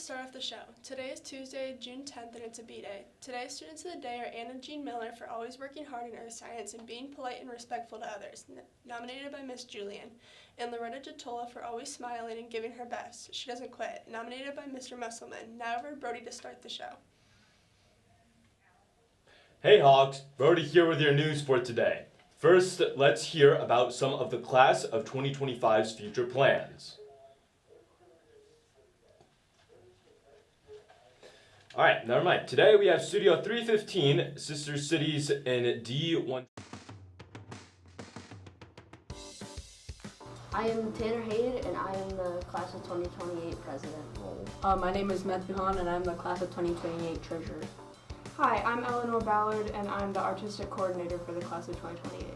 start off the show. Today is Tuesday, June 10th, and it's a B-Day. Today's students of the day are Anna Jean Miller for always working hard in earth science and being polite and respectful to others, nominated by Miss Julian, and Loretta Jatola for always smiling and giving her best. She doesn't quit, nominated by Mr. Musselman. Now over to Brody to start the show. Hey Hawks, Brody here with your news for today. First, let's hear about some of the class of 2025's future plans. Alright, never mind. Today we have Studio 315, Sister Cities in D1. I am Tanner Hayden, and I am the class of 2028 president. My name is Matthew Hahn, and I'm the class of 2028 treasurer. Hi, I'm Eleanor Ballard, and I'm the artistic coordinator for the class of 2028.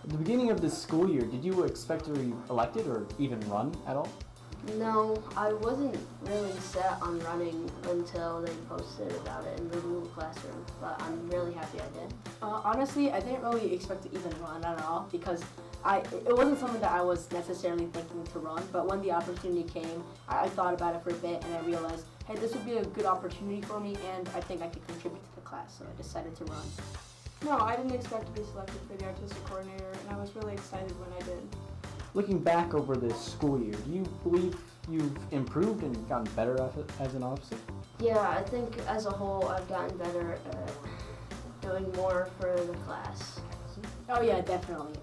At the beginning of this school year, did you expect to be elected or even run at all? No, I wasn't really set on running until they posted about it in the Google Classroom, but I'm really happy I did. Honestly, I didn't really expect to even run at all because it wasn't something that I was necessarily thinking to run, but when the opportunity came, I thought about it for a bit and I realized, hey, this would be a good opportunity for me and I think I could contribute to the class, so I decided to run. No, I didn't expect to be selected for the artistic coordinator, and I was really excited when I did. Looking back over this school year, do you believe you've improved and gotten better as an officer? Yeah, I think as a whole I've gotten better at doing more for the class. Oh yeah, definitely.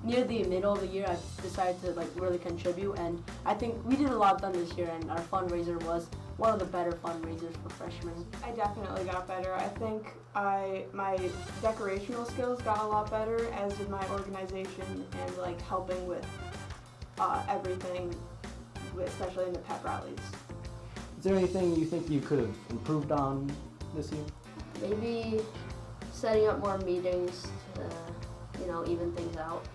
Near the middle of the year, I decided to really contribute, and I think we did a lot done this year, and our fundraiser was one of the better fundraisers for freshmen. I definitely got better. I think my decorational skills got a lot better, as did my organization and helping with everything, especially in the pep rallies. Is there anything you think you could have improved on this year? Maybe setting up more meetings to, even things out.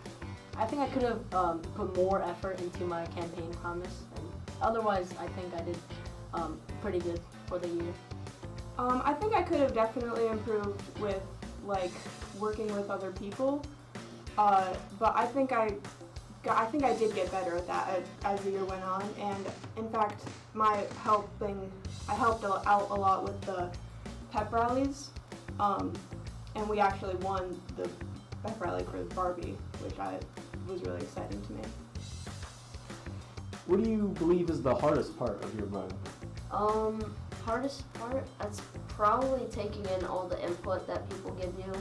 I think I could have put more effort into my campaign promise, and otherwise I think I did pretty good for the year. I think I could have definitely improved with working with other people, but I think I did get better at that as the year went on, and in fact I helped out a lot with the pep rallies, and we actually won the pep rally for Barbie, which was really exciting to me. What do you believe is the hardest part of your role? Hardest part, that's probably taking in all the input that people give you.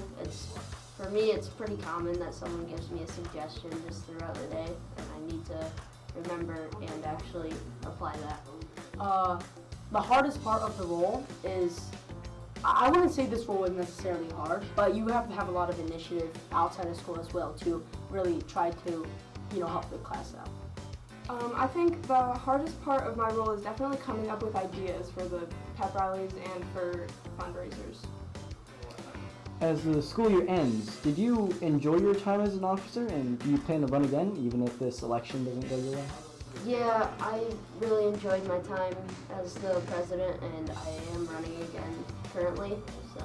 For me, it's pretty common that someone gives me a suggestion just throughout the day, and I need to remember and actually apply that. The hardest part of the role is, I wouldn't say this role is necessarily hard, but you have to have a lot of initiative outside of school as well to really try to, help the class out. I think the hardest part of my role is definitely coming up with ideas for the pep rallies and for fundraisers. As the school year ends, did you enjoy your time as an officer, and do you plan to run again even if this election doesn't go your way? Yeah, I really enjoyed my time as the president, and I am running again currently, so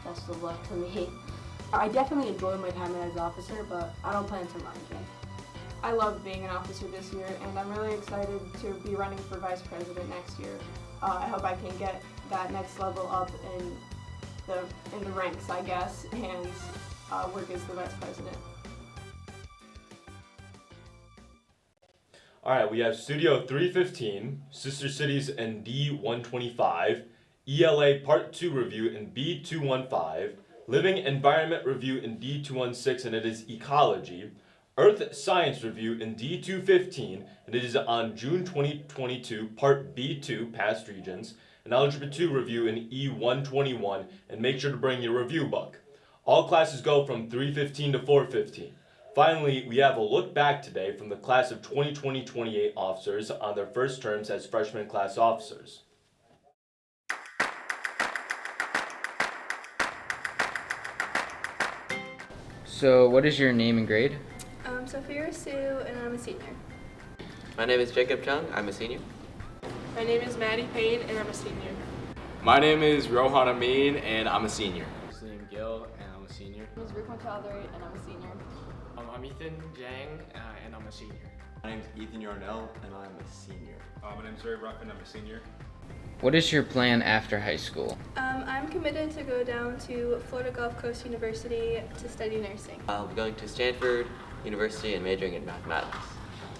best of luck to me. I definitely enjoy my time as an officer, but I don't plan to run again. I loved being an officer this year, and I'm really excited to be running for vice president next year. I hope I can get that next level up in the ranks, I guess, and work as the vice president. Alright, we have Studio 315, Sister Cities in D125, ELA Part 2 review in B215, Living Environment review in D216, and it is Ecology, Earth Science review in D215, and it is on June 2022, Part B2, Past Regions, and Algebra 2 review in E121, and make sure to bring your review book. All classes go from 3:15 to 4:15. Finally, we have a look back today from the class of 2020-28 officers on their first terms as freshman class officers. So, what is your name and grade? I'm Sophia Sue, and I'm a senior. My name is Jacob Chung. I'm a senior. My name is Maddie Payne, and I'm a senior. My name is Rohan Amin, and I'm a senior. Liam Gill, and I'm a senior. My name is Rick Chowdhury, and I'm a senior. I'm Ethan Jang, and I'm a senior. My name's Ethan Yarnell, and I'm a senior. My name's Ray Ruffin. I'm a senior. What is your plan after high school? I'm committed to go down to Florida Gulf Coast University to study nursing. I'll be going to Stanford University and majoring in mathematics.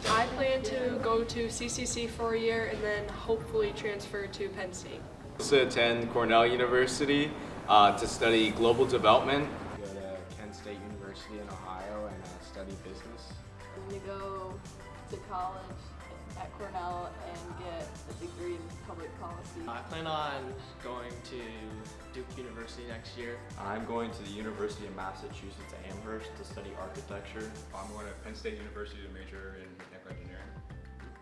I plan to go to CCC for a year and then hopefully transfer to Penn State. To attend Cornell University to study global development. Go to Kent State University in Ohio and study business. I'm going to go to college at Cornell and get a degree in public policy. I plan on going to Duke University next year. I'm going to the University of Massachusetts Amherst to study architecture. I'm going to Penn State University to major in mechanical engineering.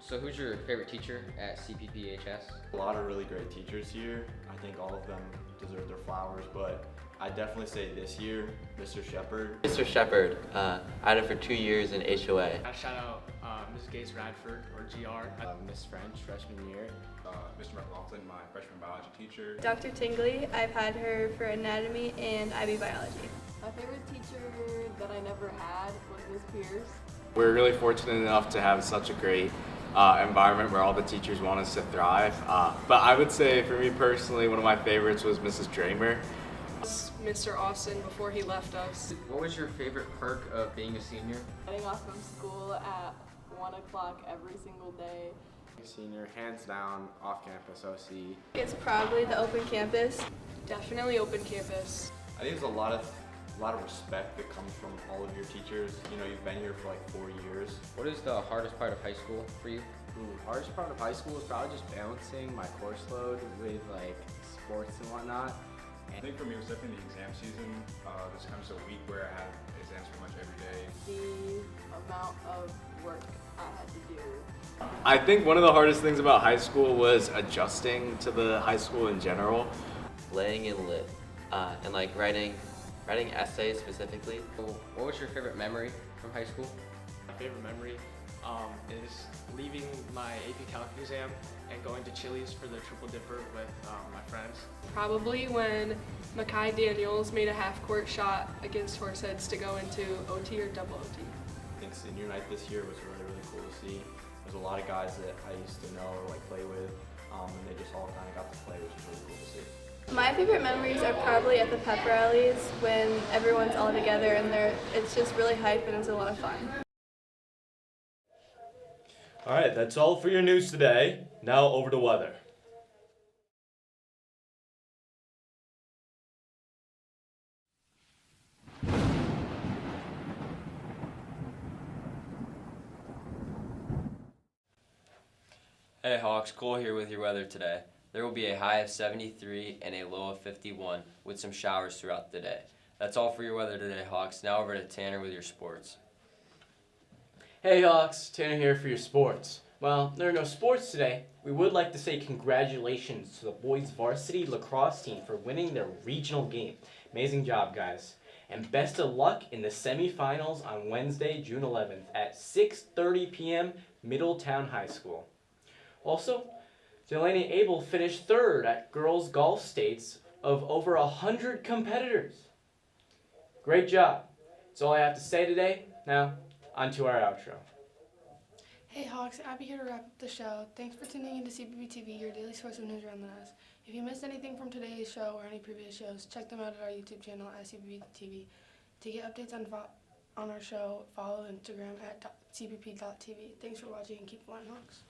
So who's your favorite teacher at CPPhs? A lot of really great teachers here. I think all of them deserve their flowers, but I'd definitely say this year, Mr. Shepard. Mr. Shepard, I had him for 2 years in HOA. I shout out Ms. Gates Radford, or GR. Miss French, freshman year. Mr. McLaughlin, my freshman biology teacher. Dr. Tingley, I've had her for anatomy and IB biology. My favorite teacher that I never had was Miss Pierce. We're really fortunate enough to have such a great environment where all the teachers want us to thrive. But I would say for me personally, one of my favorites was Mrs. Dramer. Mr. Austin before he left us. What was your favorite perk of being a senior? Getting off from school at 1 o'clock every single day. Senior, hands down, off-campus OC. It's probably the open campus. Definitely open campus. I think there's a lot of respect that comes from all of your teachers. You know, you've been here for like 4 years. What is the hardest part of high school for you? Hardest part of high school is probably just balancing my course load with like sports and whatnot. I think for me it was definitely the exam season. This comes a week where I have exams pretty much every day. The amount of work I had to do. I think one of the hardest things about high school was adjusting to the high school in general. Laying in lit, and like writing essays specifically. What was your favorite memory from high school? My favorite memory is leaving my AP Calc exam and going to Chili's for the triple dipper with my friends. Probably when Makai Daniels made a half-court shot against Horseheads to go into OT or double OT. I think senior night this year was really cool to see. There's a lot of guys that I used to know or like play with, and they just all kind of got to play, which was really cool to see. My favorite memories are probably at the pep rallies when everyone's all together and it's just really hype and it's a lot of fun. Alright, that's all for your news today. Now over to weather. Hey Hawks, Cole here with your weather today. There will be a high of 73 and a low of 51 with some showers throughout the day. That's all for your weather today, Hawks. Now over to Tanner with your sports. Hey Hawks, Tanner here for your sports. Well, there are no sports today. We would like to say congratulations to the boys varsity lacrosse team for winning their regional game. Amazing job, guys. And best of luck in the semifinals on Wednesday, June 11th at 6:30 p.m. Middletown High School. Also, Delaney Abel finished third at girls golf states of over 100 competitors. Great job. That's all I have to say today. Now, on to our outro. Hey Hawks, Abby here to wrap up the show. Thanks for tuning in to CPPtv, your daily source of news around the Nez. If you missed anything from today's show or any previous shows, check them out at our YouTube channel at CPPtv. To get updates on our show, follow Instagram at cpp.tv. Thanks for watching and keep flying, Hawks.